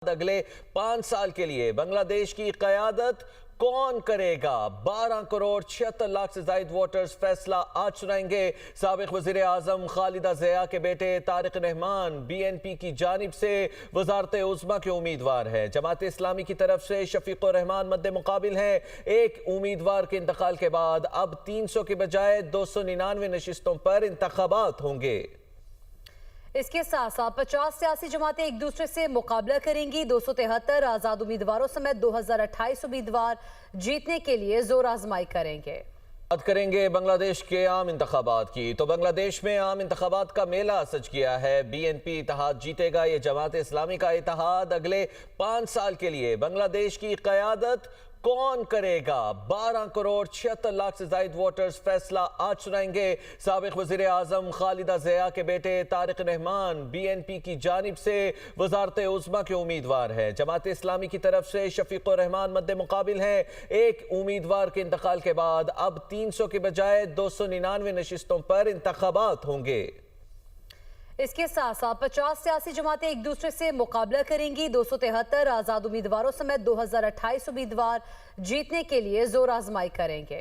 अगले 5 साल के लिए बांग्लादेश की क़यादत कौन करेगा? 12 करोड़ 76 लाख से ज़ायद वोटर्स फैसला आज सुनाएंगे। साबिक़ वज़ीर आज़म खालिदा ज़िया के बेटे तारिक रहमान BNP की जानिब से वज़ारत उज़्मा के उम्मीदवार है। जमात इस्लामी की तरफ से शफीक़ुर रहमान मद्दे मुकाबिल है। एक उम्मीदवार के इंतकाल के बाद अब 300 के बजाय 299 नशिस्तों पर इंतखाबात होंगे। इसके साथ साथ 50 सियासी जमातें एक दूसरे से मुकाबला करेंगी। 273 आज़ाद उम्मीदवारों समेत 2028 उम्मीदवार जीतने के लिए जोर आजमाई करेंगे। बात करेंगे बांग्लादेश के आम इंतखाबात की। तो बांग्लादेश में आम इंतखाबात का मेला सज गया है। BNP इत्तेहाद जीतेगा। ये जमात इस्लामी का इत्तेहाद अगले 5 साल के लिए बांग्लादेश की क़यादत कौन करेगा? 12 करोड़ 76 लाख से ज़ायद वोटर्स फैसला आज सुनाएंगे। साबिक़ वज़ीर आज़म खालिदा ज़िया के बेटे तारिक रहमान BNP की जानिब से वज़ारत उज़्मा के उम्मीदवार है। जमात इस्लामी की तरफ से शफीक़ुर रहमान मद्दे मुकाबिल है। एक उम्मीदवार के इंतकाल के बाद अब 300 के बजाय 299 नशिस्तों पर इंतखाबात होंगे। इसके साथ साथ 50 सियासी जमातें एक दूसरे से मुकाबला करेंगी। 273 आज़ाद उम्मीदवारों समेत 2028 उम्मीदवार जीतने के लिए जोर आजमाई करेंगे।